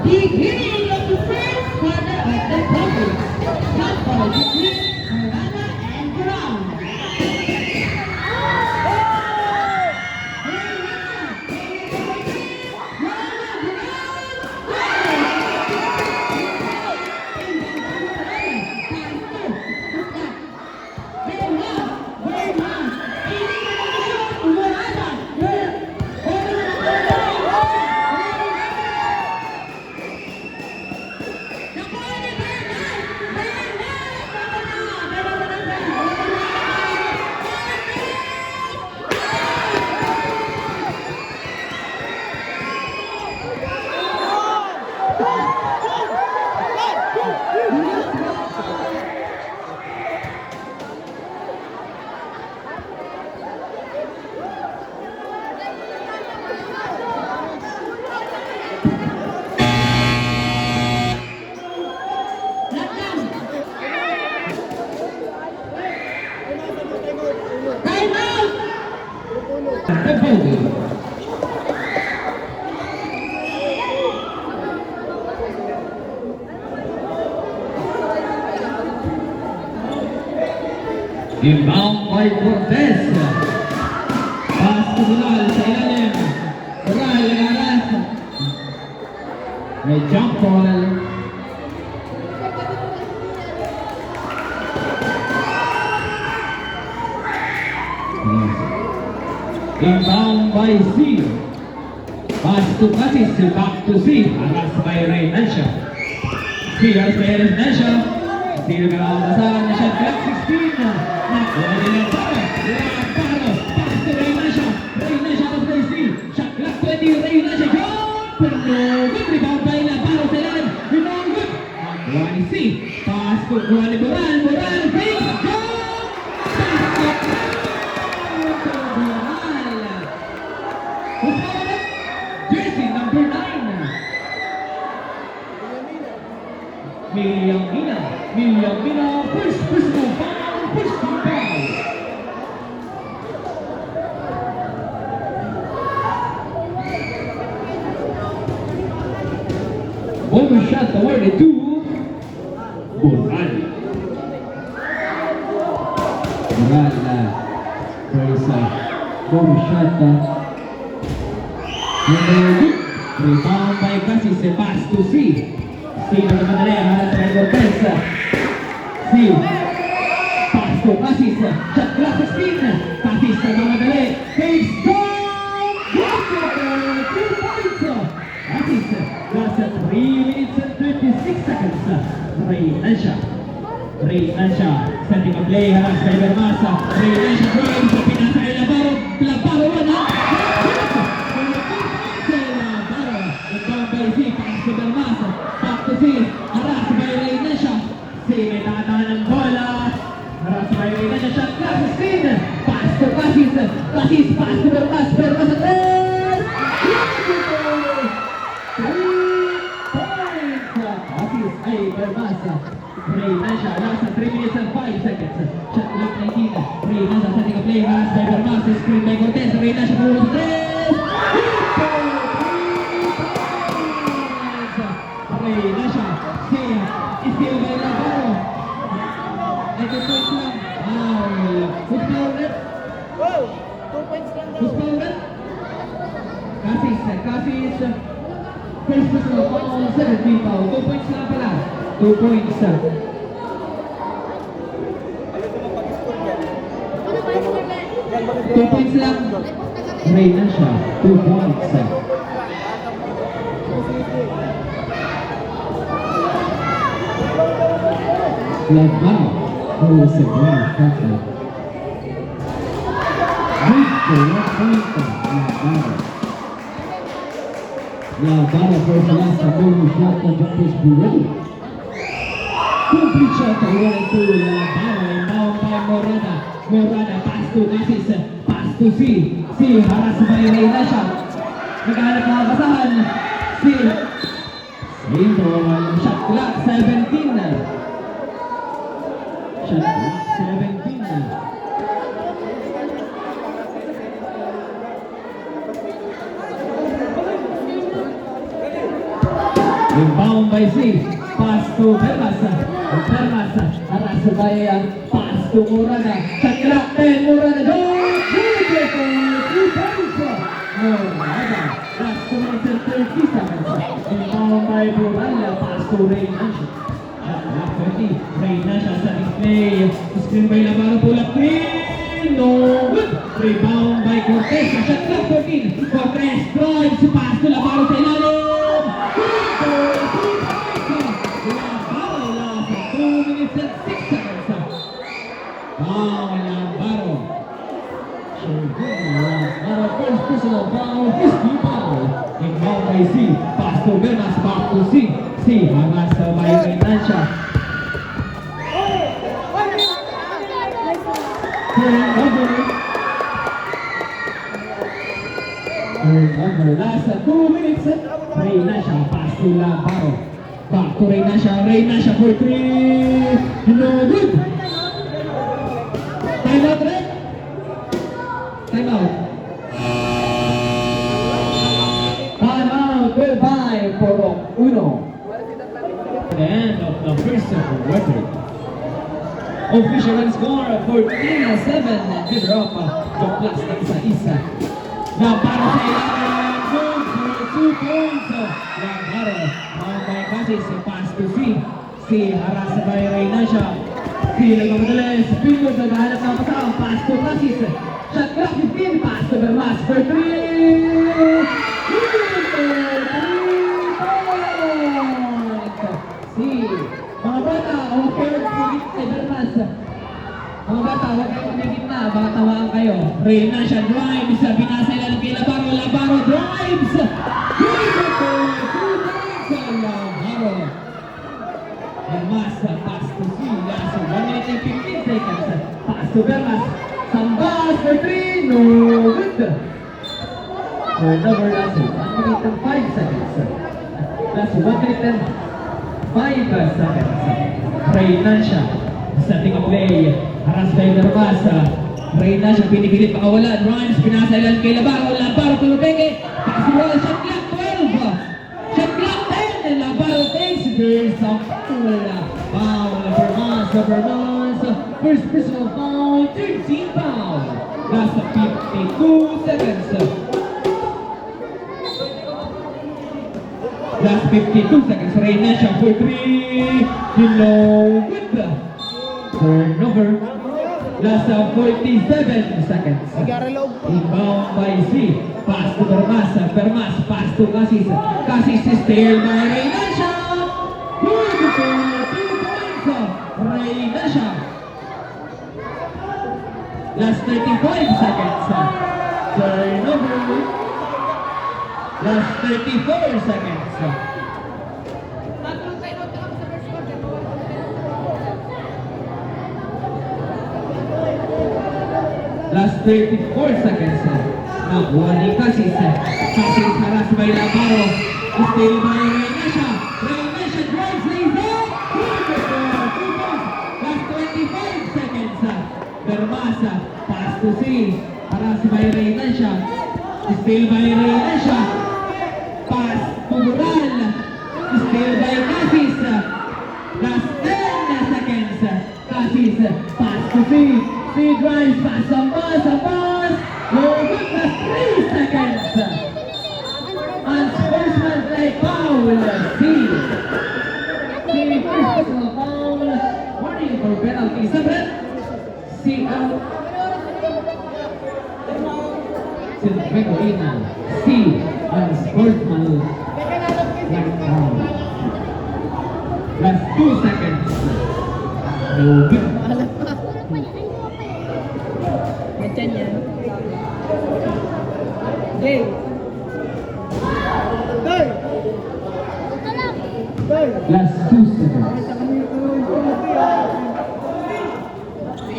beginning of the first quarter of the program. Shot ball between Morana and Brown. Inbound by Cortez. Pass to Bilal sa ilalim. Bilal nag-aras. May jump ball. Inbound by C. Pass to Cassis. Back to C. Aras by Reynancia. C aras by Reynancia. C nag-aarasan na siya. Clock 16. Nakuha nila Baro. Baro. Pass to Reynancia. Reynancia aras by C. Shot clock 20. Reynancia. Shot! Pero good rebound by Baro sa ilalim. Rebound good. Nakuha ni C. Pass to kuha ni Moral. Moral. Fake. Shot! Jersey number 9. Miriam Mina, first personal foul, first team foul. Bonus shot awarded to Moral. There's a bonus shot. Rebound by Cassis, pass to C. C na madali, harap sa Cortez. C. Pass to Cassis. Shot clock 16. Cassis na madali. Takes down. 2 points. Cassis. Last 3 minutes and 26 seconds. Reynancia. Setting a play, harap sa Ibermasa. Reynancia drives. Pinasa kay Labaro. Labaro wala. Haras by Reynancia. C may tatahan ng bola. Haras by Reynancia. Shot clock 16. Pass to Cassis. Cassis pass to Bermas. Bermas at 3 points. Cassis ay Bermas. Reynancia. Last 3 minutes and 5 seconds. Shot clock 19. Reynancia setting a play. Haras by Bermas. Screen by Cortez. Reynancia puro sa 3. Reynancia. Steal by Labaro. Ito points lang. Who's power red? Wow! 2 points lang daw. Who's power red? Cassis. First personal foul, 17 foul. 2 points lang pala. 2 points. Ayaw ko mapag-score dyan. 2 points lang. Reynancia. 2 points. Labaro. Who is a great shotgun. Good for 1 point. Labaro first last sa bonus shot ng Jumpers Bureau. Complete shot awarded to Labaro. Inbound by Morana. Pass to Cassis. Pass to C. Haras by Reynancia. Naghahanap na kasahan. C. Shot clock 17. Shot clock 17. Rebound by C. Pass to Permas. Permas. Aras by pass to Murana. Shot clock 10. Murana. Beautiful. 2 points. Murana. Last 2 minutes and 30 seconds. Rebound by Murana. Pass to Reynansha. Shot clock 20. Reynansha sa display. Screen by Labaro. Pull up 3. No good. Rebound by Cortez. Shot clock 14. Cortez drives. Pass to Labaro sa ilalim. First personal foul, his new foul. Inbound by C. Pass to Bernas, back to C. C. Hamas by Reynansha. Turnover. Last 2 minutes. Reynansha, pass to Labaro. Back to Reynansha. Reynansha for 3. No good. Time out, Red. Time out. Time out. Goodbye for Uno. The end of the first quarter. Official score 14-7. Give up the plastic sa isa. Labaro sa ilalim. Good for 2 points. Labaro. Mabay kasi si pass to C. C. Haras by Reynansha. C. Nagmamadalas. Pinto sa gahanap ng pasang. Pass to Casis. Shot clock 15. Pass to Bermas for 3. Mga bata, okay pumigit kay Bermas. Mga bata, huwag kayo pumigit na. Baka tawaan kayo. Reynansha drives. Binasa ilan kay Labaro. Labaro drives. Beautiful. 2 points. Labaro. Bermas. Pass to C. Last 1 minute and 15 seconds. Pass to Bermas. Sambas for 3. No good. Turnover last 1 minute and 5 seconds. Last 1 minute and 5 seconds. Reynansha setting a play. Haras by Bermas. Reynansha pinipilit pakawalan. Runs. Pinasa ilan kay Labaro. Labaro tulupeke. Pass shot clock 12. Shot clock 10. Labaro takes. There's a foul. Foul. Bermas. Bermas. First personal foul. 13 foul. Last 52 seconds. Last 52 seconds. Reynansha for 3. No good. Turnover. Last 47 seconds. Inbound by C. Pass to Bermas. Bermas. Pass to Casis. Casis is tailed by Reynansha. Beautiful. 2 points. Reynansha. Last 35 seconds. Turnover. Last 34 seconds. Last 34 seconds. Nakuha ni Casis. Casis haras by Labaro. Still by Reynansha. Reynansha drives laser. Beautiful. 2 points. Last 25 seconds. Bermas. Pass to C. Haras by Reynansha. Still by Reynansha. Pass to Duran. Still by Casis. Last 10 seconds. Casis. Pass to C. C drives. Pass. Sambas. No good. Last 3 seconds. Unsportsmanlike foul. C. C. First personal foul. Warning for penalty. Sabret. C out. Silvero Ina. C. Unsportsmanlike foul. Last 2 seconds. No good. Ganyan yan. Hey! Hey! Hey! Last 2 seconds.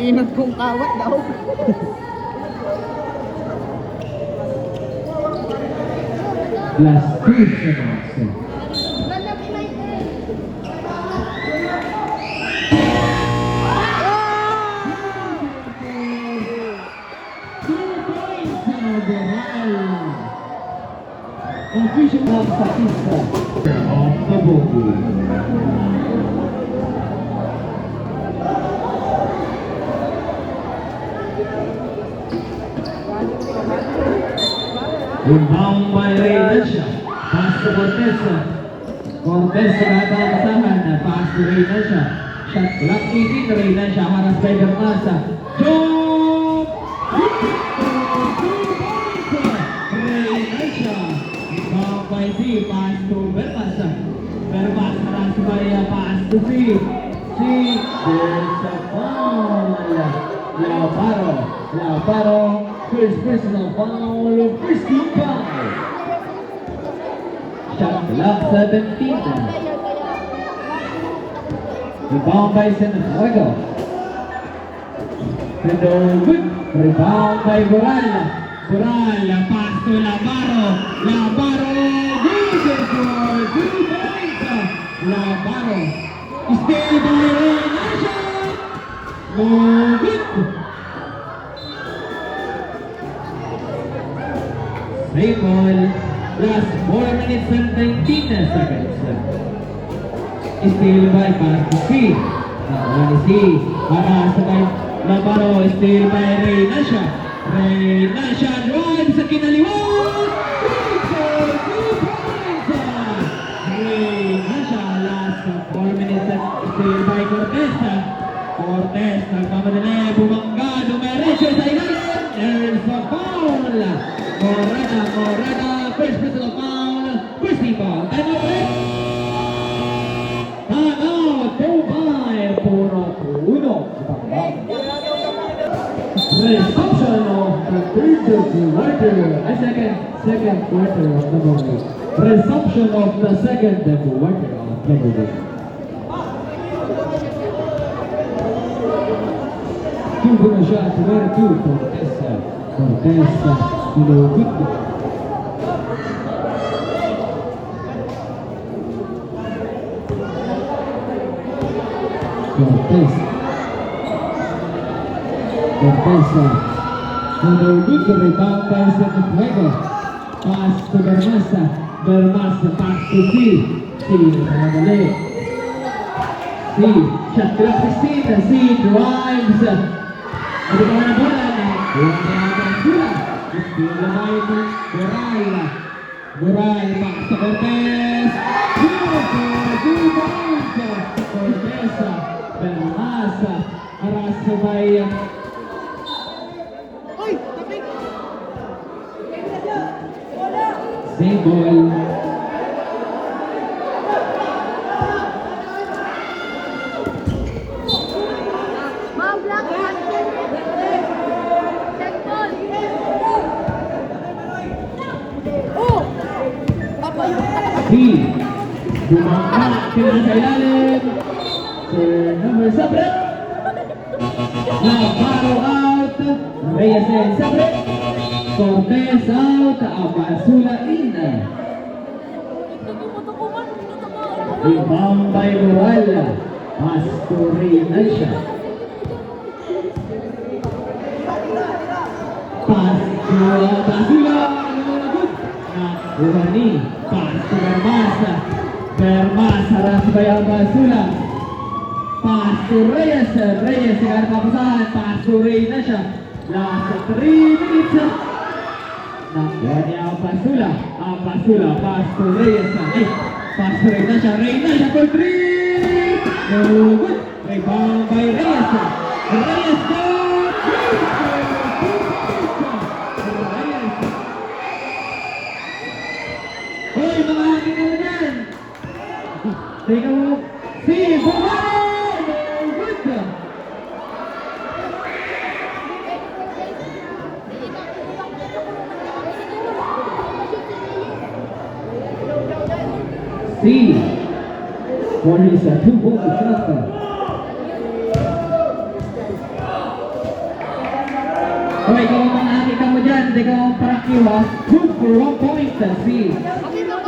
Inag kong kawat daw. Last 2 seconds. Official of Statista. Mabuti. Rebound by Ray Nasha. Pass to Cortez. Cortez sa katapasahan. Pass to Ray Nasha. Shot clock 18. Ray Nasha haras by Bermasa. Jump! Ray Nasha. Rebound by C. Pass to Bermasa. Bermasa haras by pass to C. C. There's a foul. Lautaro. First personal foul, first team foul. Shot clock 17. Rebound by Cienfuegos. And good. Rebound by Boral. Pass to Lavaro. Good for 2 points. Lavaro. Still by Ray Nasha. No good. Same ball, last 4 minutes and 19 seconds. Steal by pass to C. Nakuha ni C. Para sa kay Lavaro, steal by Ray Nasha. Ray Nasha drive sa kinaliwan. For 2 points. Ray Nasha, last 4 minutes and steal by Cortez. Cortez, nagmamadali, bumangga, dumiretso sa ilalim. There's a foul. Morada, first personal foul, first team foul. Time out, Dubai, puro 1. Resumption of the third quarter, second quarter of the movie. Resumption of the second quarter of the movie. Two good shots, very two for Tessa. Good. Cortez. Good rebound by Cienfuegos. Pass to Bermasa. Pass to C. Namadali. C. Shot clock 16. C drives. Ano ba na bola? Steal by Boral. Pass to Cortez. Good. 2 points. Cortez. Bermasa. Aras by same ball. B. Bumangka. Sila sa ilalim. Number 7. Lavaro out. Reyes and Sabre. Cortez out. Abasula in. Rebound by Boral. Pass to Ray Nasha. Pass to Abasula. Urani. Pass to Bermasa. Haras by Abasula. Pass to Reyes. Sekarang papasahan. Pass to Ray Nasha. Last 3 minutes. Nakuha ni Abasula. Pass to Reyes. Pass to Ray Nasha for 3. No good. Rebound by Reyes. Good. Hoy, mga hangin na yan. Take a look. See, Bumay! Good. C. For his 2-goal shot. Okay, kung nakakita mo dyan, hindi ka parakyo ha. Good for 1 point, C.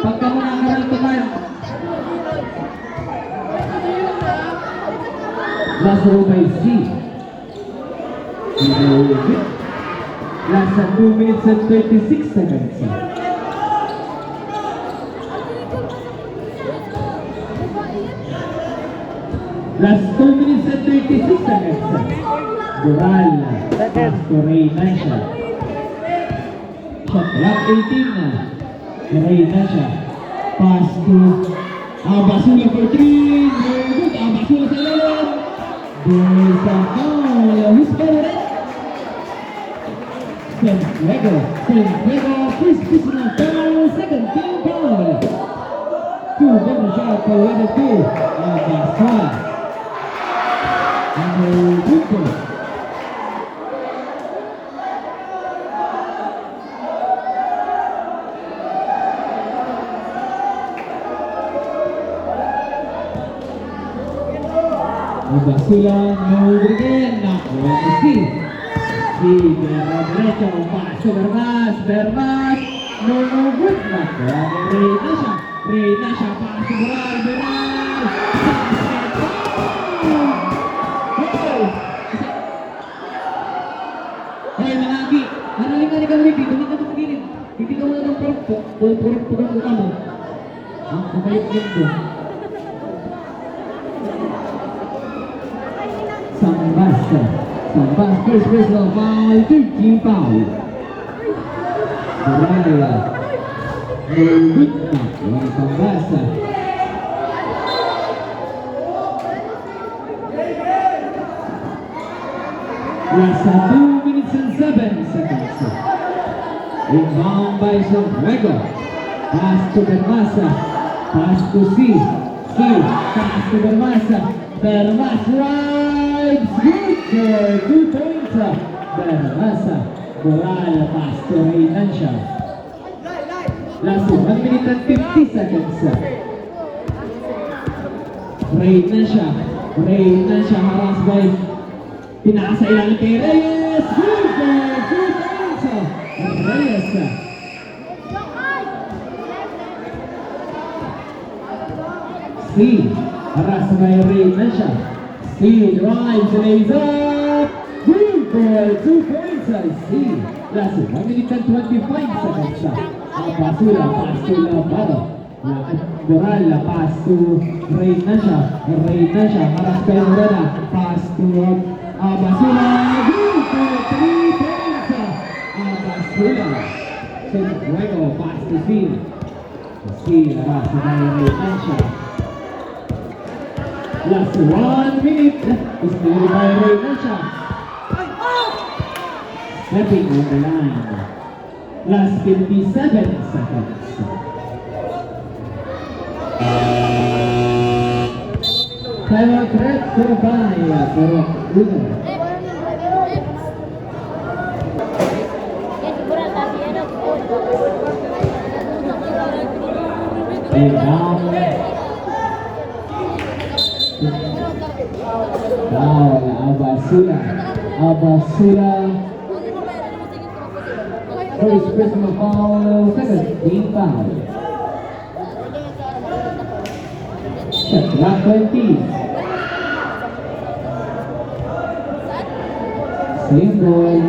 Pagka mo nakarantukan. Last row by C. Last 2 minutes and 26 seconds. Last 2 minutes and 36 seconds. Dural. Pass to Ray Nansha. Shot clock 18 na. Ray Nansha. Pass to Abasula for 3. Very good. Abasula sa ilalim. There's a foul. Who's better? Santiago. First personal foul. Second team foul. Two double shot for level 2. Abasula. Good goal. Abasula, no again, nakuha si diretso, paso, Bermas, no good, nakuha ni Ray Nansha, paso, Beral, Hoy, mga Agi, hanaling ka dito, hindi ka tumagilid, hindi ka muna ng purok-purok ang kamo. Ang kumalik nito. Sambas, first personal foul, third team foul. Durala, no good na, yung Sambas. Nasa 2 minutes and 7 seconds. Inbound by Santiago. Pass to Bermasa. Pass to C. Pass to Bermasa. Bermas drives. Good for 2 points. Bermasa. Moral pass to Ray Nansha. Last 1 minute and 50 seconds. Ray Nansha harass by Pinasa ilang kay Reyes. Good for 2 points. Reyes. C. Harass by Ray Nansha. C drives, lays up. Good for 2 points. C. Last 1 minute and 25 seconds. Abasula pass to Labaro. Dural pass to Ray Nansha. Harass by Morena. Pass to Abasula. Good for 3 points. Abasula. Santiago pass to C. Harass by Ray Nansha. Last 1 minute is played by Ray Nansha. Stepping on the line. Last 57 seconds. Timeout red for by Pero Uno. Foul, Abasula. First personal foul, second team foul. Shot clock 20. Same goal.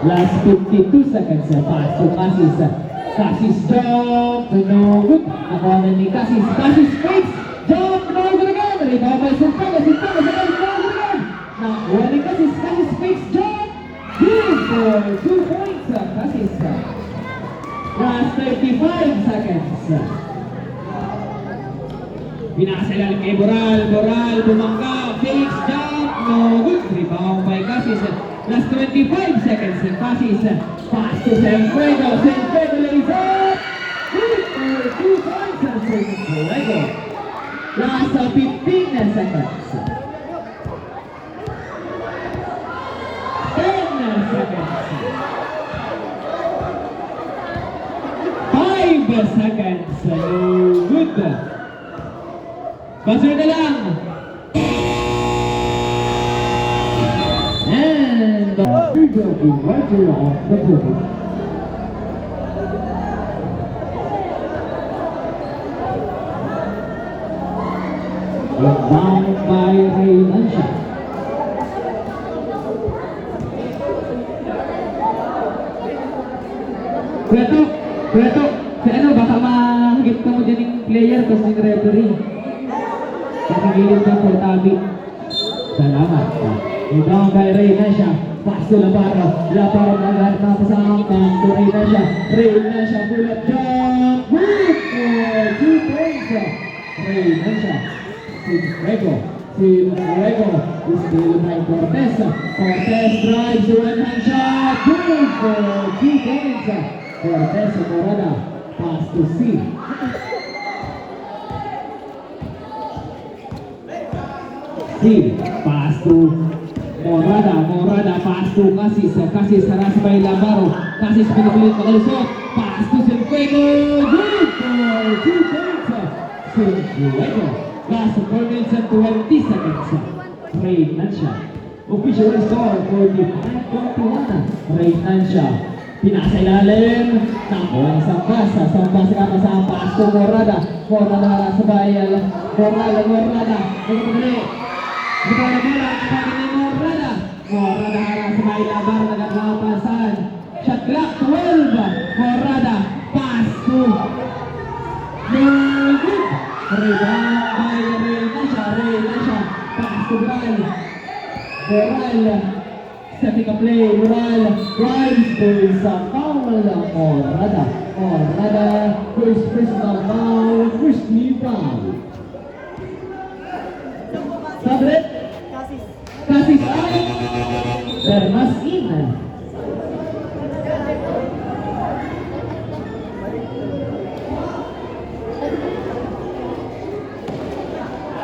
Last 52 seconds. Pass to Cassis. Cassis jump. No good. Nakuha na ni Cassis. Cassis fakes. Jump. No good again. Rebound by Santiago. Santiago. Again. Nakuha ni Cassis. Cassis fakes. Jump. Good for 2 points. Cassis. Last 35 seconds. Pinasa lang kay Boral bumangga, fakes, jump, no good, rebound by Cassis. Last 25 seconds, Cassis, pass to Santiago lays up, good for 2 points, Santiago. Last 15 seconds. 10 seconds. 5 seconds, no good. Buzzer na lang! And the figure is right here off the board. Inbound by Ray Nansha. Preto, si ano, baka mahagip ka mo dyan yung player kasi yung referee. Kasi gilid ka for tabi. Salamat. Rebound by Reynacia. Pass to Labaro. Labaro agad na pasang to Reynacia. Reynacia pull up jump. Good for 2 points. Reynacia. Sinrego. Is still by Cortez. Cortez drives to one-hand shot. Good for 2 points. Cortez Morada. Pass to C. Pass to Morada, pass to Casis haras by Labaro, Casis pinipilit makalusot, pass to Sinfuego, good for 2 points, Sinfuego, last 4 minutes and 20 seconds, Reynacia, official score 45-21, Reynacia, pinasa ilalim, nakuha Sambas kasama, pass to Morada haras by Morada, Morada haras by Labaro nagkakapasan. Shot clock 12. Morada pass to no good. Rebound by Reynacia. Pass to Moral. Setting a play. Moral drives to sa foul. Morada first personal foul. First team foul. Tablet. Casis out. Bermas in.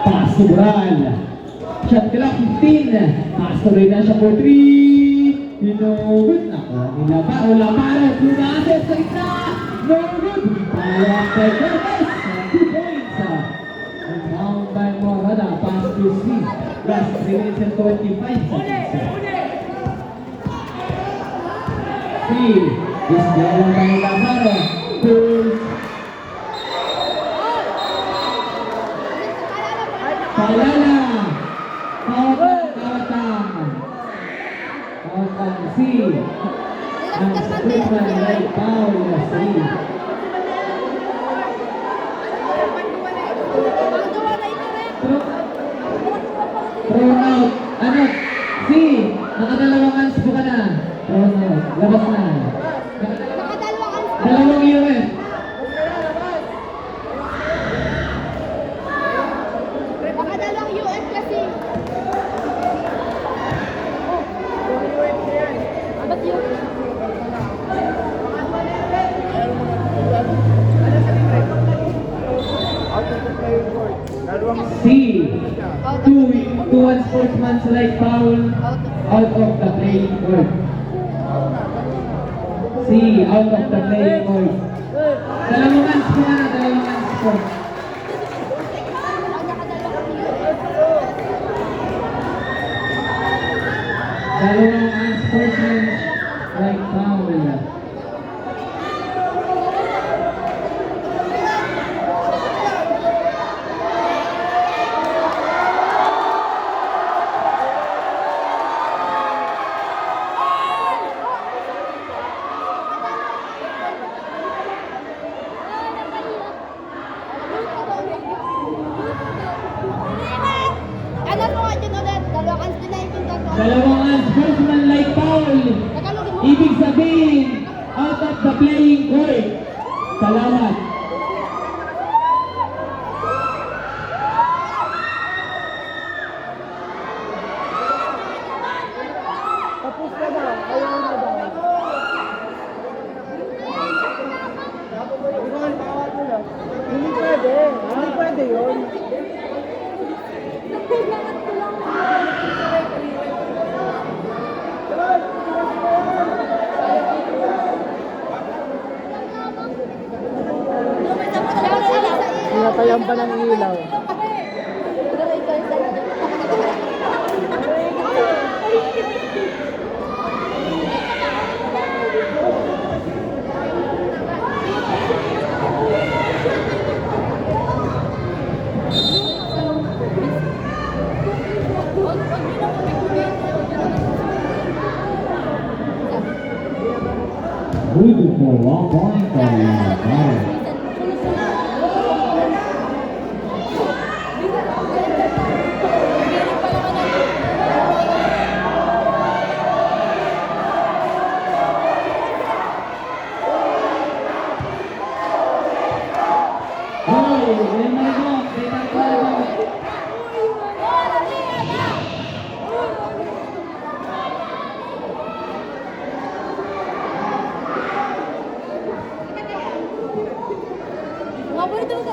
Pass to Moral. Shot clock 15. Pass to Reynacia for 3. Good na ko. Labaro. Lumaset sa isa. No good. Pawak by Cortez. 2 points. Rebound by Morada. Pass to C. Last 3 minutes and 25 seconds. C is down by Labaro. Pulls. Palala. Kawatang C. Ang Superman right foul. C. Throw out. C. Nakadalawang hands po ka na. Throw out. Labas na. Dalawang UF. Nakadalawang UF kasi. Ba't yun? C. Two unsportsmanlike foul out of the playing court. C. Out of the playing court. Dalawang hands po na. Dalawang hands po. Dalawang unsportsmanlike foul. Ano po nga dyan ulit? Dalawang ans na yung pinto. Dalawang unsportsmanlike foul. Tagalogin mo. Ibig sabihin, out of the playing court. Salamat. Tapos na daw. Ayaw na daw. Hindi pwede. Hindi pwede yun. Pinatayan pa ng ilaw. Good for 1 point for Labaro. Hindi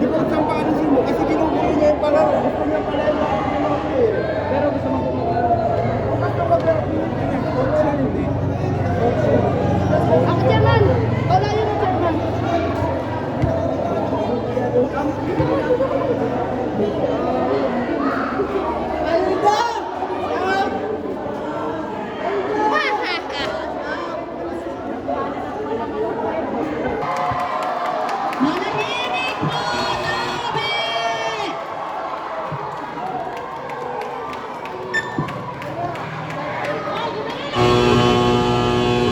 ko saan paalisin mo kasi ginugulo niya yung palaro. Gusto niya pala yung pero gusto mo kumagaro. Gusto ko pero coach yan hindi. Ako chairman. Wala yung chairman. Ang